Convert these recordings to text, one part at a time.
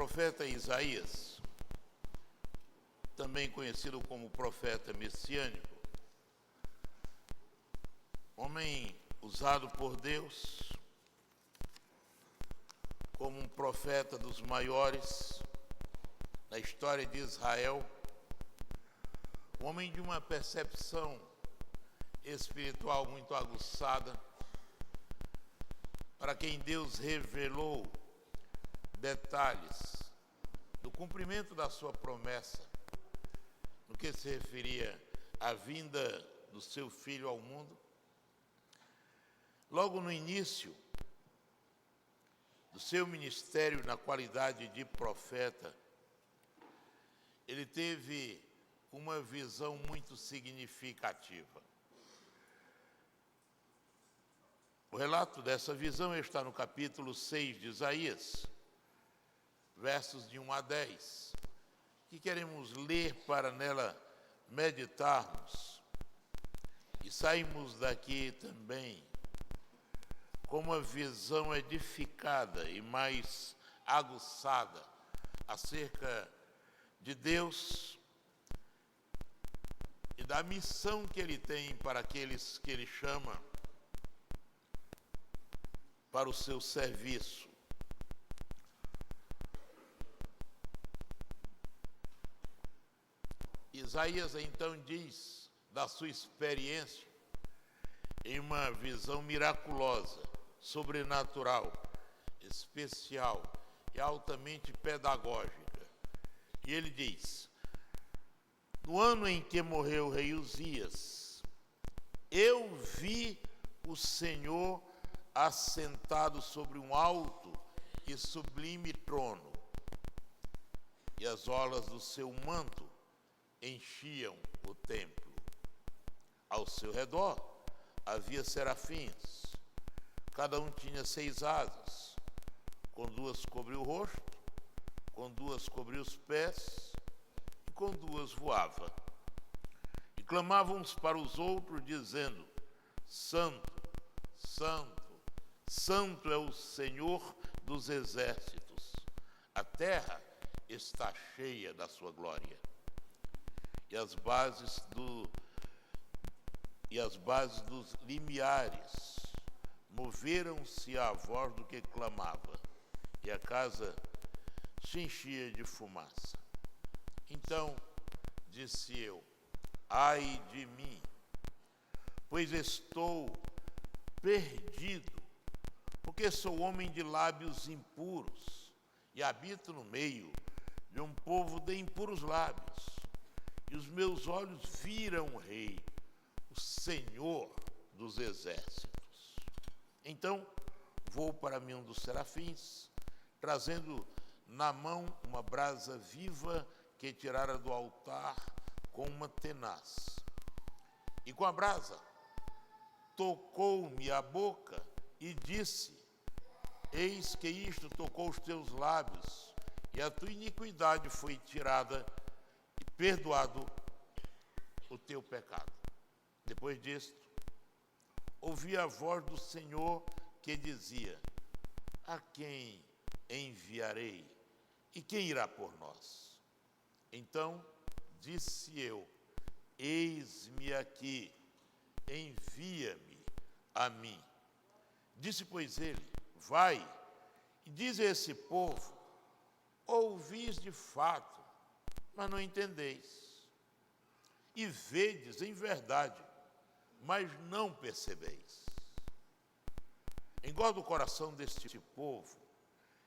profeta Isaías, também conhecido como profeta messiânico, homem usado por Deus como um profeta dos maiores na história de Israel, homem de uma percepção espiritual muito aguçada, para quem Deus revelou detalhes do cumprimento da sua promessa, no que se referia à vinda do seu filho ao mundo. Logo no início do seu ministério na qualidade de profeta, ele teve uma visão muito significativa. O relato dessa visão está no capítulo 6 de Isaías, versos de 1 a 10, que queremos ler para nela meditarmos e sairmos daqui também com uma visão edificada e mais aguçada acerca de Deus e da missão que Ele tem para aqueles que Ele chama para o seu serviço. Isaías então diz da sua experiência em uma visão miraculosa, sobrenatural, especial e altamente pedagógica. E ele diz: no ano em que morreu o rei Uzias, eu vi o Senhor assentado sobre um alto e sublime trono, e as orlas do seu manto enchiam o templo. Ao seu redor havia serafins, cada um tinha 6 asas, com 2 cobria o rosto, com 2 cobria os pés, e com 2 voava. E clamavam uns para os outros, dizendo: Santo, Santo, Santo é o Senhor dos exércitos, a terra está cheia da sua glória. E as bases dos limiares moveram-se à voz do que clamava, e a casa se enchia de fumaça. Então disse eu: ai de mim, pois estou perdido, porque sou homem de lábios impuros e habito no meio de um povo de impuros lábios. E os meus olhos viram o Rei, o Senhor dos exércitos. Então vou para mim um dos serafins, trazendo na mão uma brasa viva que tirara do altar com uma tenaz. E com a brasa tocou-me a boca e disse: eis que isto tocou os teus lábios, e a tua iniquidade foi tirada, e perdoado o teu pecado. Depois disto, ouvi a voz do Senhor que dizia: a quem enviarei? E quem irá por nós? Então disse eu: eis-me aqui, envia-me a mim. Disse, pois, ele: vai, e diz a esse povo: ouvis de fato, mas não entendeis, e vedes em verdade, mas não percebeis. Engorda o coração deste povo,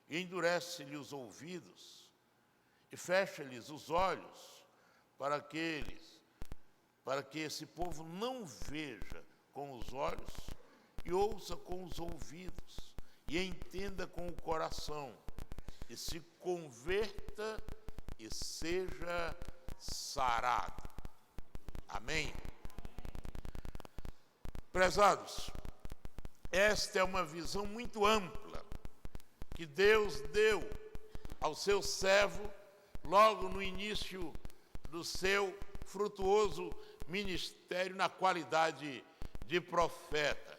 e endurece-lhe os ouvidos, e fecha-lhes os olhos, para que esse povo não veja com os olhos, e ouça com os ouvidos, e entenda com o coração, e se converta e seja sarado. Amém? Prezados, esta é uma visão muito ampla que Deus deu ao seu servo logo no início do seu frutuoso ministério na qualidade de profeta.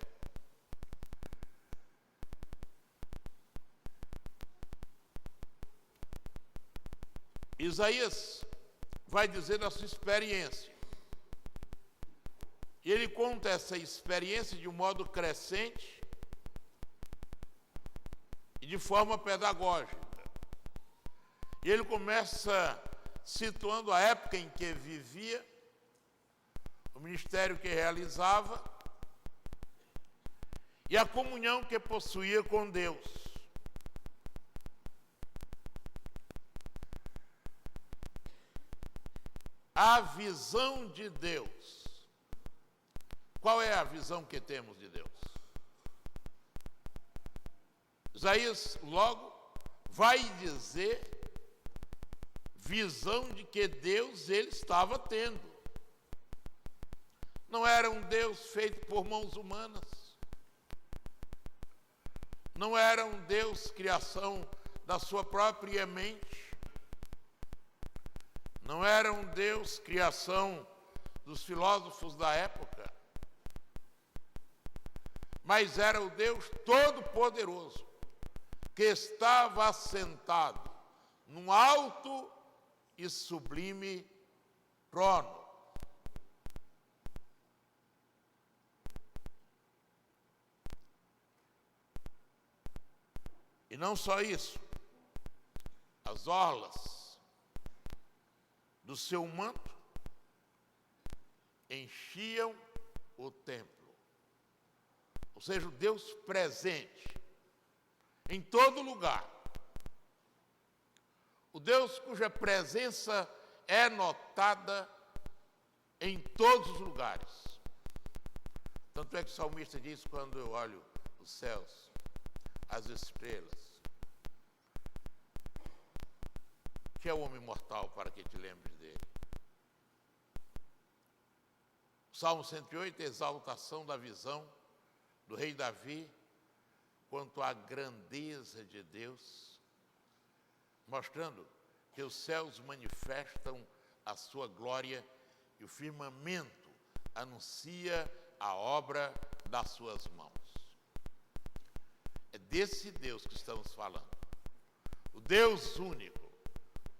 Isaías vai dizer da sua experiência. E ele conta essa experiência de um modo crescente e de forma pedagógica. E ele começa situando a época em que vivia, o ministério que realizava e a comunhão que possuía com Deus. A visão de Deus. Qual é a visão que temos de Deus? Isaías logo vai dizer visão de que Deus ele estava tendo. Não era um Deus feito por mãos humanas. Não era um Deus criação da sua própria mente. Não era um Deus criação dos filósofos da época. Mas era o Deus Todo-Poderoso, que estava assentado num alto e sublime trono. E não só isso, as orlas do seu manto enchiam o templo. Ou seja, o Deus presente em todo lugar. O Deus cuja presença é notada em todos os lugares. Tanto é que o salmista diz, quando eu olho os céus, as estrelas, que é o homem mortal para que te lembres dele. O Salmo 108 é a exaltação da visão do rei Davi quanto à grandeza de Deus, mostrando que os céus manifestam a sua glória e o firmamento anuncia a obra das suas mãos. É desse Deus que estamos falando. O Deus único,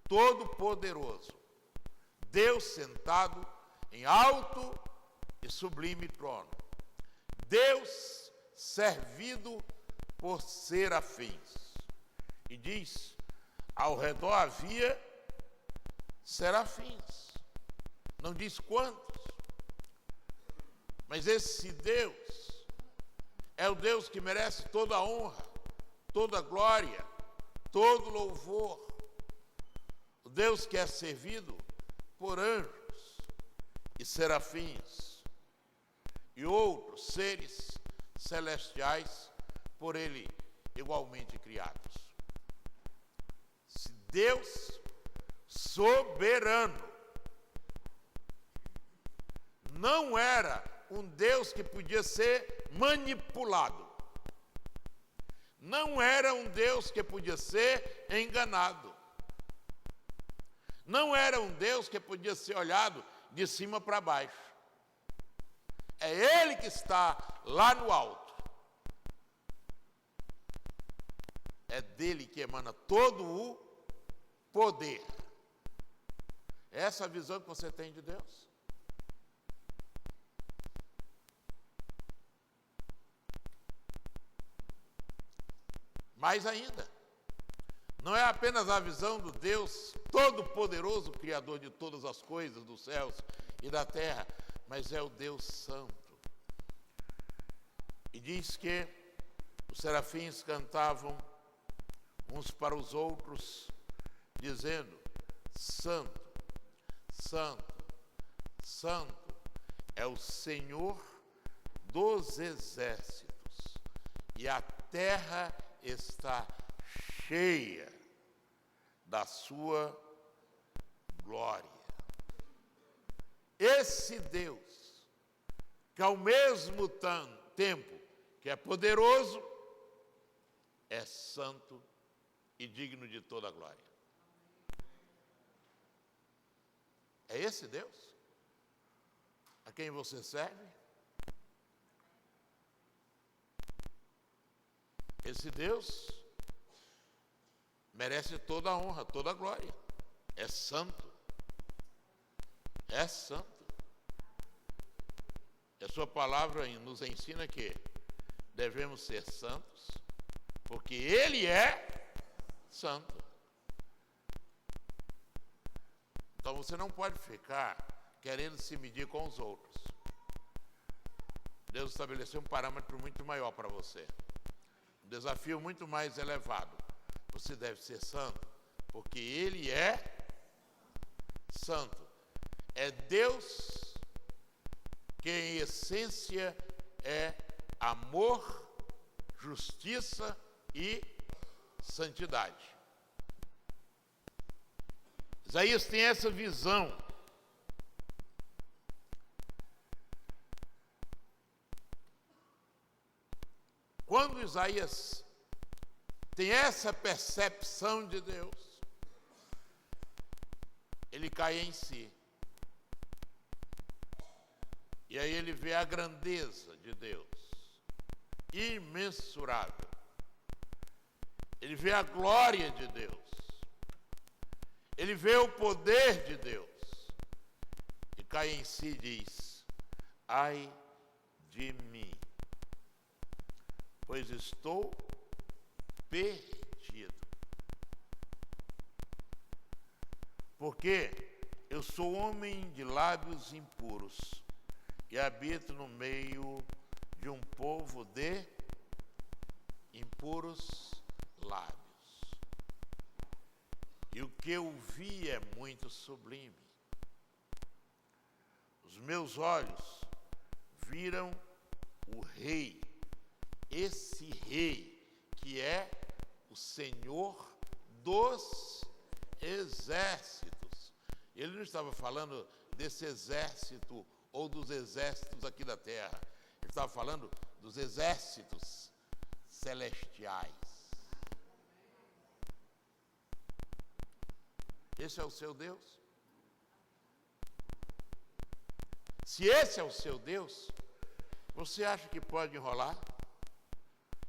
todo-poderoso, Deus sentado em alto e sublime trono. Deus servido por serafins. E diz, ao redor havia serafins. Não diz quantos. Mas esse Deus é o Deus que merece toda a honra, toda a glória, todo louvor. O Deus que é servido por anjos e serafins e outros seres celestiais por ele igualmente criados. Se Deus soberano não era um Deus que podia ser manipulado, não era um Deus que podia ser enganado, não era um Deus que podia ser olhado de cima para baixo. É Ele que está lá no alto. É dele que emana todo o poder. É essa a visão que você tem de Deus? Mais ainda, não é apenas a visão do Deus Todo-Poderoso, Criador de todas as coisas, dos céus e da terra, mas é o Deus Santo. E diz que os serafins cantavam uns para os outros, dizendo, Santo, Santo, Santo é o Senhor dos exércitos, e a terra está cheia da sua glória. Esse Deus, que ao mesmo tempo que é poderoso, é santo e digno de toda a glória. É esse Deus a quem você serve? Esse Deus merece toda a honra, toda a glória. é santo. É santo. E a sua palavra nos ensina que devemos ser santos, porque Ele é santo. Então você não pode ficar querendo se medir com os outros. Deus estabeleceu um parâmetro muito maior para você. Um desafio muito mais elevado. Você deve ser santo, porque Ele é santo. É Deus que em essência é amor, justiça e santidade. Isaías tem essa visão. Quando Isaías tem essa percepção de Deus, ele cai em si. E aí ele vê a grandeza de Deus, imensurável. Ele vê a glória de Deus. Ele vê o poder de Deus. E cai em si e diz: ai de mim, pois estou perdido. Porque eu sou homem de lábios impuros e habito no meio de um povo de impuros lábios. E o que eu vi é muito sublime. Os meus olhos viram o Rei, esse Rei que é o Senhor dos exércitos. Ele não estava falando desse exército ou dos exércitos aqui da terra. Ele estava falando dos exércitos celestiais. Esse é o seu Deus? Se esse é o seu Deus, você acha que pode enrolar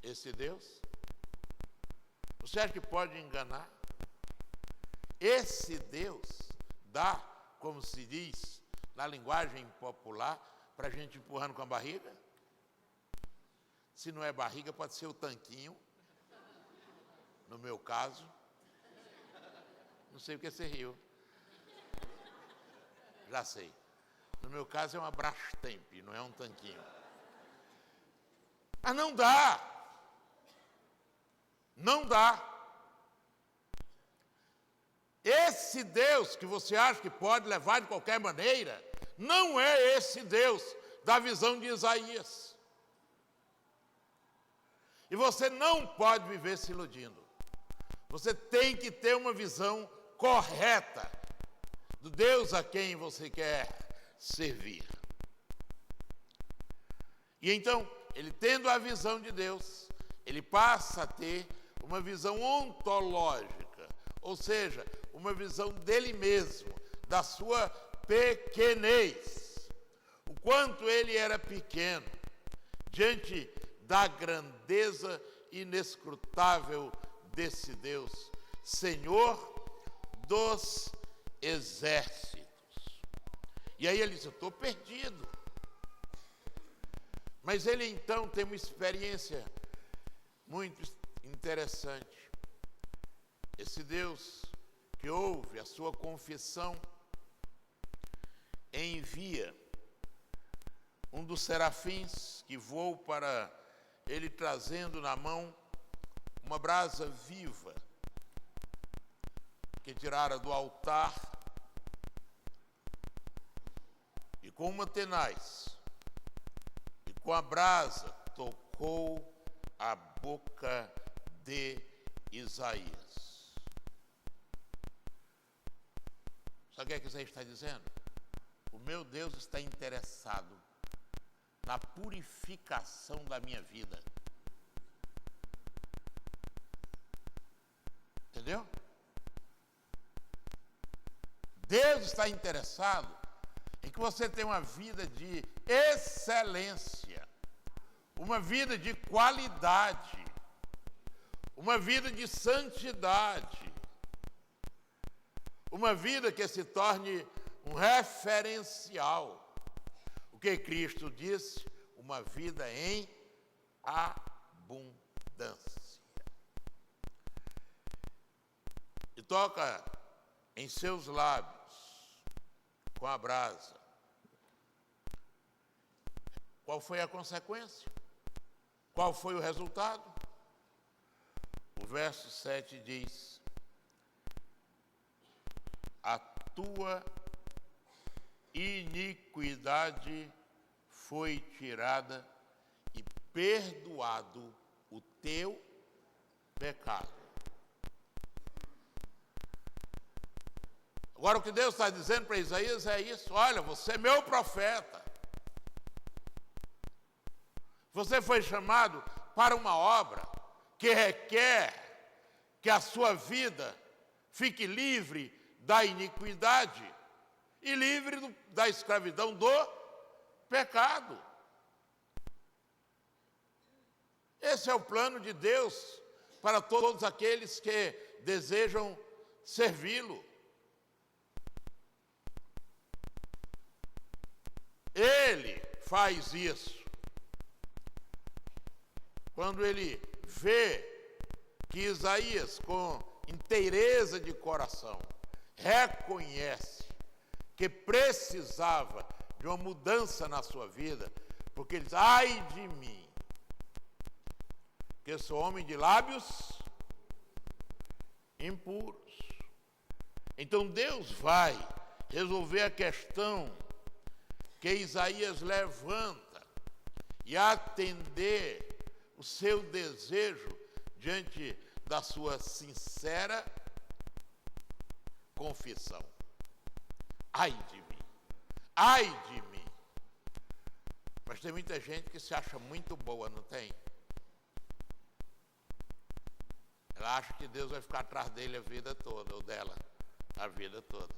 esse Deus? Você acha que pode enganar? Esse Deus dá, como se diz na linguagem popular, para a gente empurrando com a barriga? Se não é barriga, pode ser o tanquinho, no meu caso. Não sei o que você riu. Já sei. No meu caso é uma Brastemp, não é um tanquinho. Mas não dá. Não dá. Esse Deus que você acha que pode levar de qualquer maneira, não é esse Deus da visão de Isaías. E você não pode viver se iludindo. Você tem que ter uma visão correta do Deus a quem você quer servir. E então, ele tendo a visão de Deus, ele passa a ter uma visão ontológica, ou seja, uma visão dele mesmo, da sua pequenez. O quanto ele era pequeno diante da grandeza inescrutável desse Deus, Senhor dos exércitos. E aí ele disse: eu estou perdido. Mas ele então tem uma experiência muito interessante. Esse Deus que ouve a sua confissão envia um dos serafins que voa para ele, trazendo na mão uma brasa viva que tirara do altar, e com uma tenaz e com a brasa tocou a boca de Isaías. Sabe o que você está dizendo? O meu Deus está interessado na purificação da minha vida. Entendeu? Deus está interessado em que você tenha uma vida de excelência, uma vida de qualidade, uma vida de santidade, Uma vida que se torne um referencial. O que Cristo disse? Uma vida em abundância. E toca em seus lábios com a brasa. Qual foi a consequência? Qual foi o resultado? O verso 7 diz: a tua iniquidade foi tirada e perdoado o teu pecado. Agora o que Deus está dizendo para Isaías é isso: olha, você é meu profeta. Você foi chamado para uma obra que requer que a sua vida fique livre da iniquidade e livre da escravidão do pecado. Esse é o plano de Deus para todos aqueles que desejam servi-lo. Ele faz isso quando ele vê que Isaías, com inteireza de coração, reconhece que precisava de uma mudança na sua vida, porque ele diz: ai de mim, que sou homem de lábios impuros. Então Deus vai resolver a questão que Isaías levanta e atender o seu desejo diante da sua sincera confissão. Ai de mim, ai de mim. Mas tem muita gente que se acha muito boa, não tem? Ela acha que Deus vai ficar atrás dele a vida toda, ou dela a vida toda.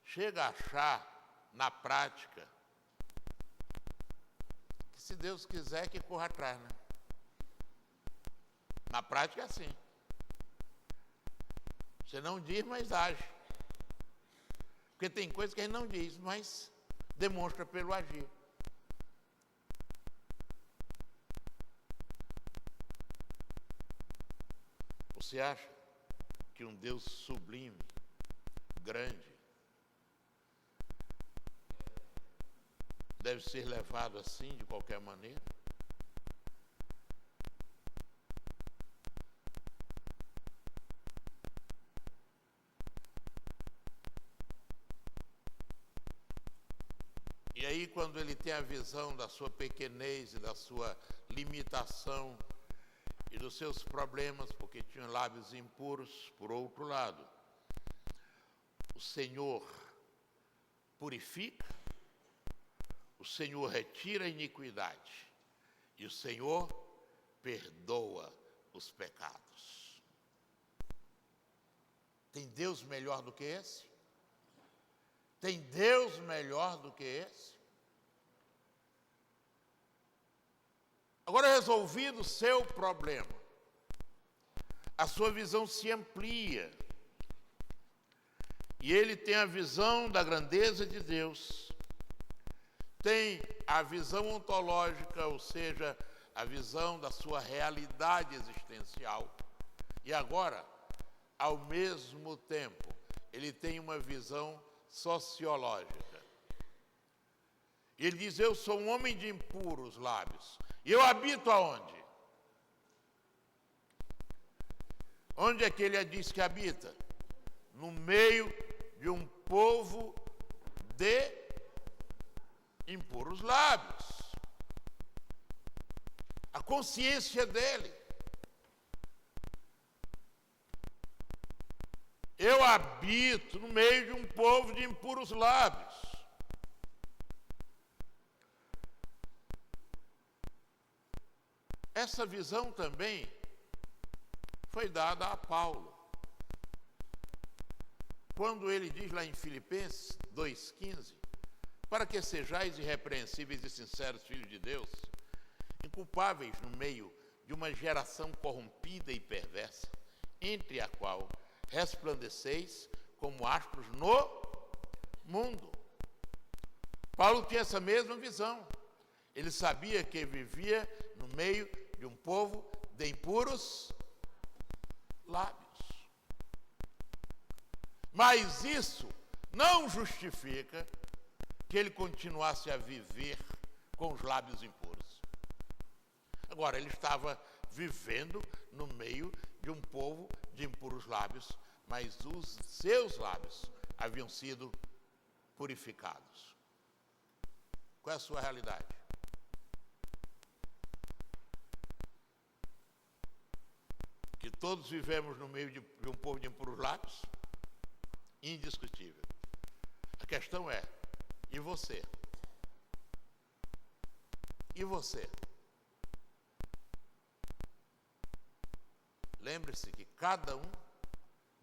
Chega a achar, na prática, que se Deus quiser que corra atrás, né? Na prática é assim. Você não diz, mas age. Porque tem coisas que a gente não diz, mas demonstra pelo agir. Você acha que um Deus sublime, grande, deve ser levado assim, de qualquer maneira? E aí, quando ele tem a visão da sua pequenez e da sua limitação e dos seus problemas, porque tinha lábios impuros, por outro lado, o Senhor purifica, o Senhor retira a iniquidade e o Senhor perdoa os pecados. Tem Deus melhor do que esse? Tem Deus melhor do que esse? Agora, resolvido o seu problema, a sua visão se amplia e ele tem a visão da grandeza de Deus, tem a visão ontológica, ou seja, a visão da sua realidade existencial. E agora, ao mesmo tempo, ele tem uma visão sociológica. Ele diz: eu sou um homem de impuros lábios. E eu habito aonde? Onde é que ele diz que habita? No meio de um povo de impuros lábios. A consciência dele. Eu habito no meio de um povo de impuros lábios. Essa visão também foi dada a Paulo. Quando ele diz lá em Filipenses 2,15, para que sejais irrepreensíveis e sinceros filhos de Deus, inculpáveis no meio de uma geração corrompida e perversa, entre a qual resplandeceis como astros no mundo. Paulo tinha essa mesma visão. Ele sabia que vivia no meio de um povo de impuros lábios. Mas isso não justifica que ele continuasse a viver com os lábios impuros. Agora, ele estava vivendo no meio de um povo de impuros lábios, mas os seus lábios haviam sido purificados. Qual é a sua realidade? Que todos vivemos no meio de um povo de impuros lábios? Indiscutível. A questão é, e você? E você? Lembre-se que cada um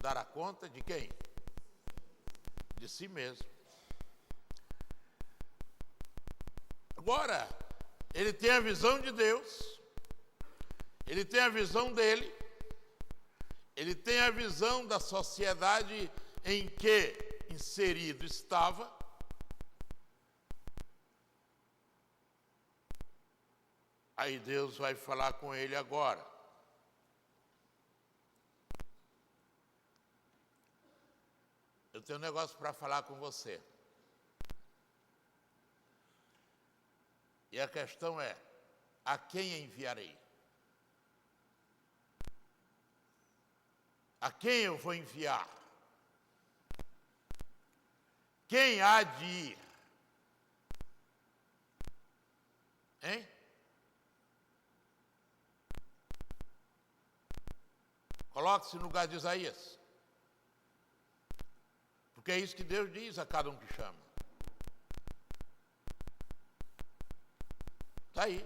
dará conta de quem? De si mesmo. Agora, ele tem a visão de Deus, ele tem a visão dele, ele tem a visão da sociedade em que inserido estava. Aí Deus vai falar com ele agora. Eu tenho um negócio para falar com você. E a questão é, a quem enviarei? A quem eu vou enviar? Quem há de ir? Hein? Coloque-se no lugar de Isaías. Porque é isso que Deus diz a cada um que chama. Está aí.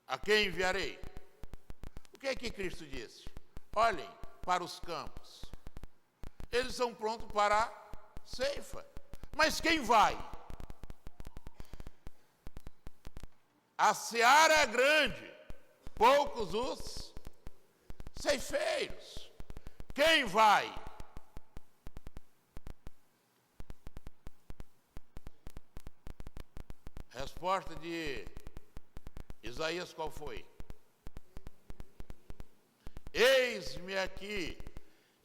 A quem enviarei? O que é que Cristo disse? Olhem para os campos. Eles são prontos para a ceifa. Mas quem vai? A seara é grande, poucos os ceifeiros. Quem vai? Resposta de Isaías qual foi? Eis-me aqui,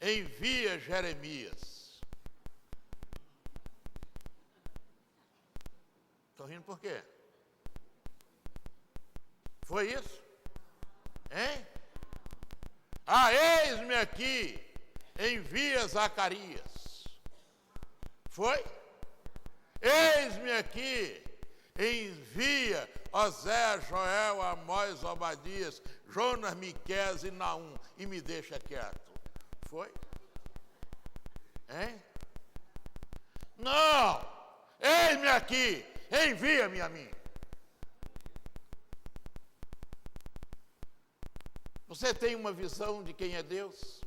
envia Jeremias. Estão rindo por quê? Foi isso? Hein? Ah, eis-me aqui, envia Zacarias. Foi? Eis-me aqui, envia Osé, Joel, Amós, Obadias, Jonas, Miqueias e Naum, e me deixa quieto. Foi? Hein? Não! Eis-me aqui, envia-me a mim. Você tem uma visão de quem é Deus?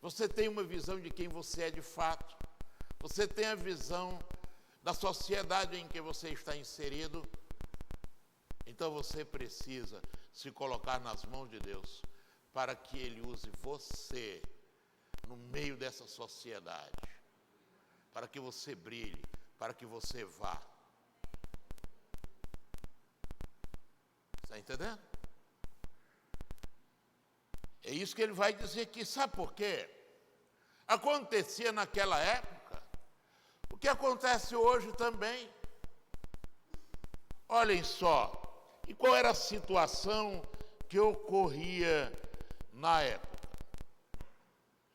Você tem uma visão de quem você é de fato? Você tem a visão da sociedade em que você está inserido? Então você precisa se colocar nas mãos de Deus para que Ele use você no meio dessa sociedade, para que você brilhe, para que você vá. Está entendendo? É isso que ele vai dizer aqui. Sabe por quê? Acontecia naquela época o que acontece hoje também. Olhem só, e qual era a situação que ocorria na época?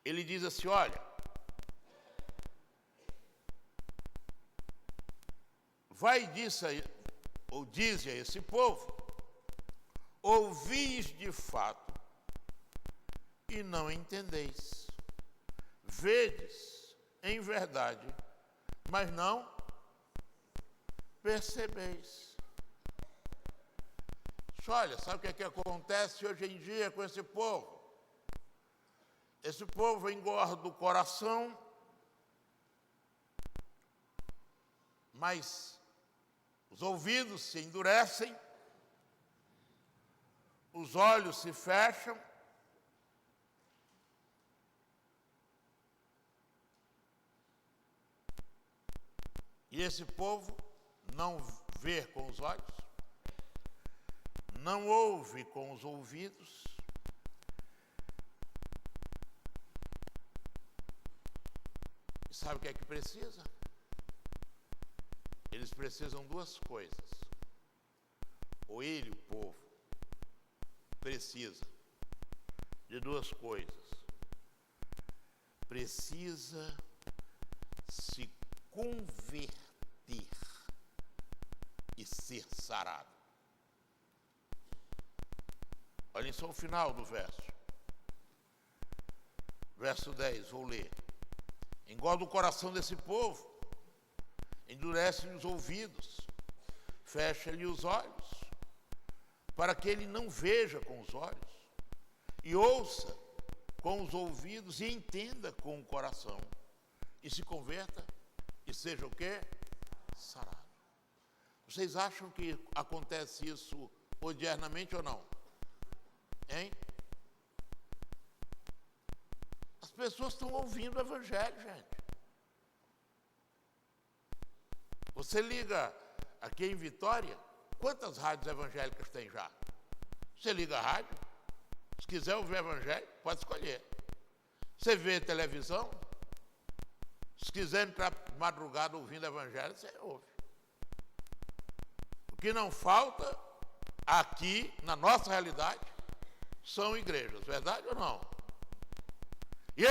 Ele diz assim, olha, vai disso aí, ou diz a esse povo, ouvis de fato e não entendeis. Vedes em verdade, mas não percebeis. Olha, sabe o que acontece hoje em dia com esse povo? Esse povo engorda o coração, mas os ouvidos se endurecem, os olhos se fecham, e esse povo não vê com os olhos, não ouve com os ouvidos, e sabe o que é que precisa? Eles precisam duas coisas. Ou ele, o povo, precisa de duas coisas. Precisa se converter e ser sarado. Olhem só o final do verso. Verso 10, vou ler. Engorda o coração desse povo, endurece-lhe os ouvidos, fecha-lhe os olhos, para que ele não veja com os olhos, e ouça com os ouvidos, e entenda com o coração, e se converta, e seja o quê? Sarado. Vocês acham que acontece isso odiernamente ou não? Hein? As pessoas estão ouvindo o Evangelho, gente. Você liga aqui em Vitória, quantas rádios evangélicas tem já? Você liga a rádio, se quiser ouvir o Evangelho, pode escolher. Você vê televisão, se quiser entrar madrugada ouvindo o Evangelho, você ouve. O que não falta aqui, na nossa realidade, são igrejas, verdade ou não? E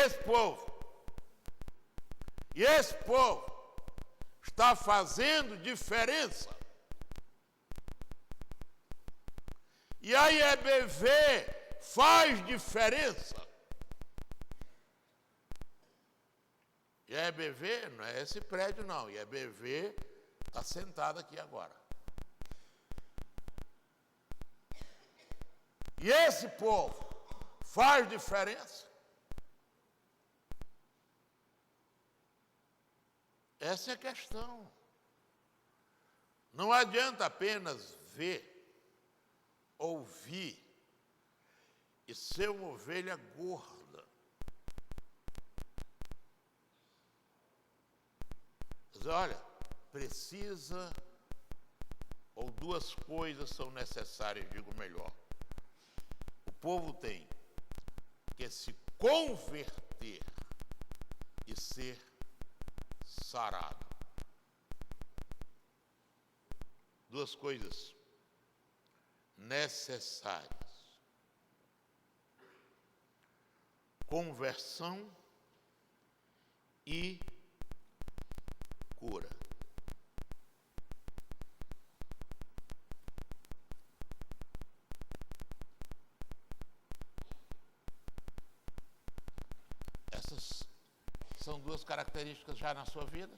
esse povo está fazendo diferença. E a IEBV faz diferença. E a IEBV não é esse prédio não, a IEBV está sentada aqui agora. E esse povo faz diferença. Essa é a questão. Não adianta apenas ver, ouvir e ser uma ovelha gorda. Mas olha, precisa, ou duas coisas são necessárias, digo melhor. O povo tem que se converter e ser sarado. Duas coisas necessárias: conversão e cura. Essas são duas características já na sua vida?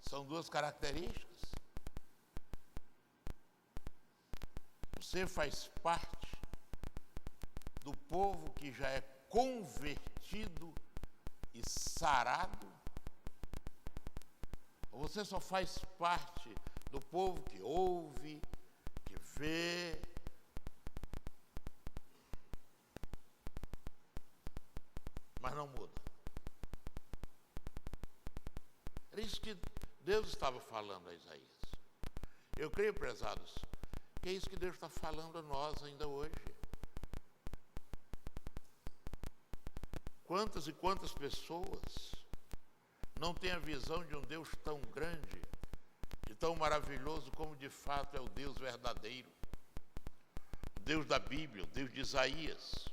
São duas características? Você faz parte do povo que já é convertido e sarado? Ou você só faz parte do povo que ouve, que vê, mas não muda? Era isso que Deus estava falando a Isaías. Eu creio, prezados, que é isso que Deus está falando a nós ainda hoje. Quantas e quantas pessoas não têm a visão de um Deus tão grande e tão maravilhoso como de fato é o Deus verdadeiro, o Deus da Bíblia, o Deus de Isaías,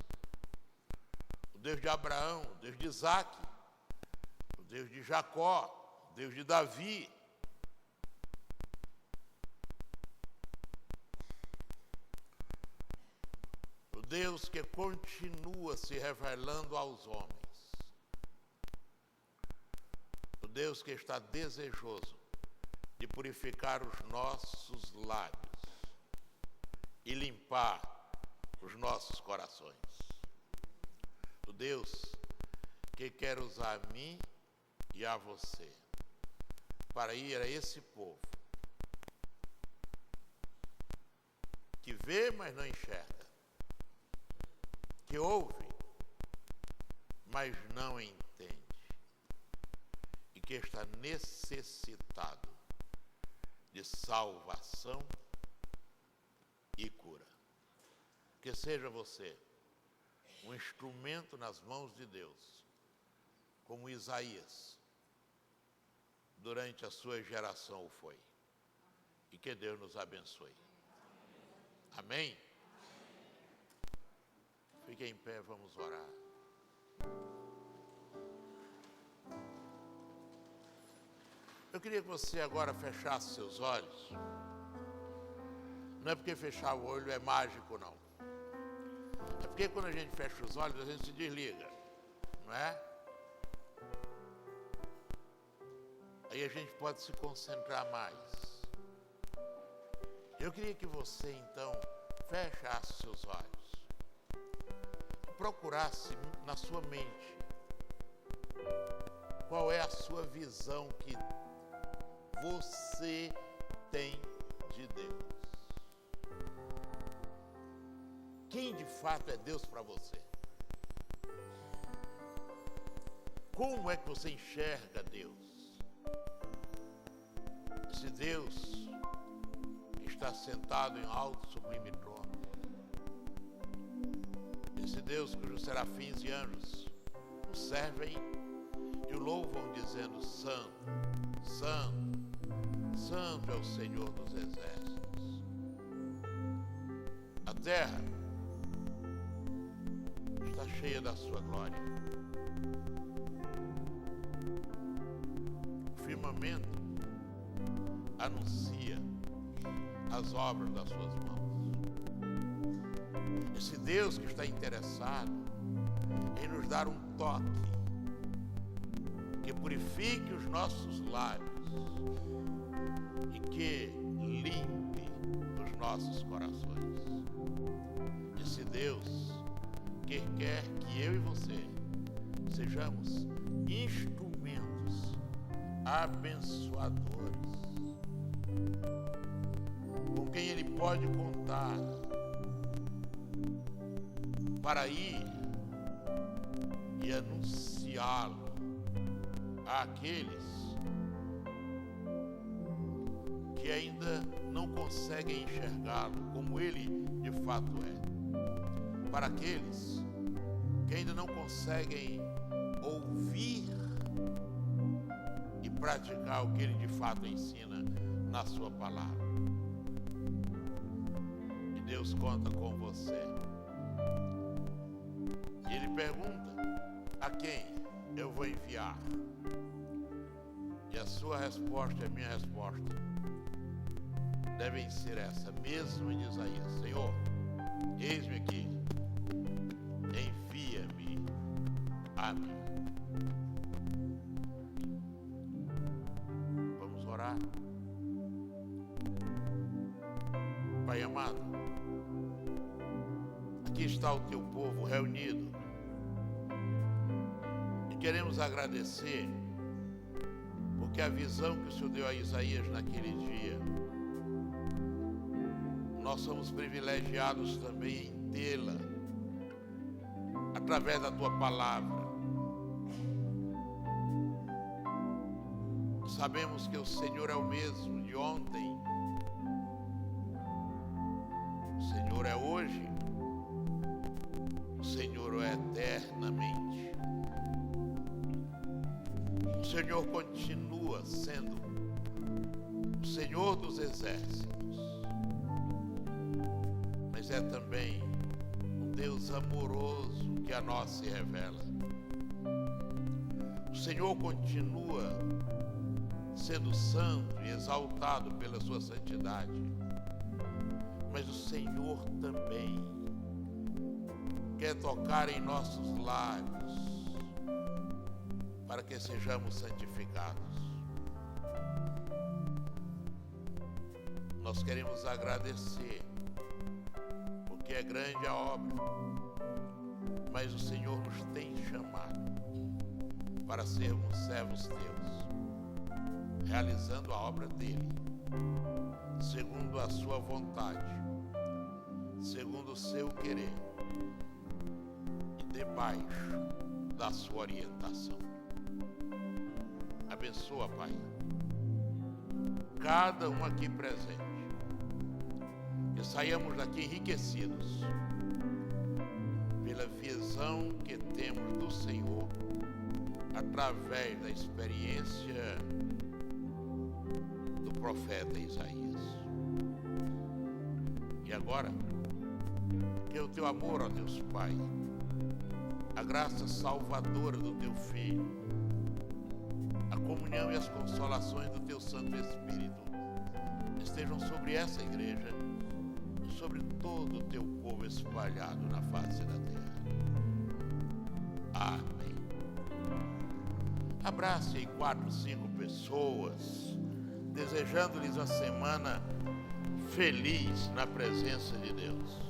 o Deus de Abraão, o Deus de Isaac, o Deus de Jacó, o Deus de Davi. O Deus que continua se revelando aos homens. O Deus que está desejoso de purificar os nossos lábios e limpar os nossos corações. O Deus que quer usar a mim e a você para ir a esse povo que vê, mas não enxerga, que ouve, mas não entende, e que está necessitado de salvação e cura. Que seja você um instrumento nas mãos de Deus, como Isaías, durante a sua geração o foi. E que Deus nos abençoe. Amém? Fique em pé, vamos orar. Eu queria que você agora fechasse seus olhos. Não é porque fechar o olho é mágico, não. É porque quando a gente fecha os olhos, a gente se desliga, não é? Aí a gente pode se concentrar mais. Eu queria que você, então, fechasse seus olhos. Procurasse na sua mente qual é a sua visão que você tem de Deus. Quem de fato é Deus para você? Como é que você enxerga Deus? Esse Deus que está sentado em alto sublime trono. Esse Deus cujos serafins e anjos o servem e o louvam dizendo: Santo, Santo, Santo é o Senhor dos exércitos. A terra está cheia da sua glória. O firmamento anuncia as obras das suas mãos. Esse Deus que está interessado em nos dar um toque que purifique os nossos lábios e que limpe os nossos corações. Esse Deus que quer que eu e você sejamos instrumentos abençoadores com quem Ele pode contar para ir e anunciá-lo àqueles que ainda não conseguem enxergá-lo como Ele de fato é, para aqueles que ainda não conseguem ouvir e praticar o que Ele de fato ensina na sua palavra. E Deus conta com você. E Ele pergunta: a quem eu vou enviar? E a sua resposta e a minha resposta devem ser essa mesma de Isaías: Senhor, eis-me aqui, envia-me a mim. Vamos orar. Pai amado, aqui está o teu povo reunido e queremos agradecer porque a visão que o Senhor deu a Isaías naquele dia, nós somos privilegiados também em tê-la através da tua palavra. Sabemos que o Senhor é o mesmo de ontem, o Senhor é hoje, o Senhor é eternamente. O Senhor continua sendo o Senhor dos exércitos, mas é também um Deus amoroso que a nós se revela. O Senhor continua sendo santo e exaltado pela sua santidade, mas o Senhor também quer tocar em nossos lábios para que sejamos santificados. Nós queremos agradecer, porque é grande a obra, mas o Senhor nos tem chamado para sermos servos teus, realizando a obra dele, segundo a sua vontade, segundo o seu querer e debaixo da sua orientação. Abençoa, Pai, cada um aqui presente, que saiamos daqui enriquecidos pela visão que temos do Senhor através da experiência do profeta Isaías. E agora, que o teu amor, ó Deus Pai, a graça salvadora do teu Filho, a comunhão e as consolações do teu Santo Espírito estejam sobre essa igreja e sobre todo o teu povo espalhado na face da terra. Amém. Abrace aí 4, 5 pessoas, desejando-lhes a semana feliz na presença de Deus.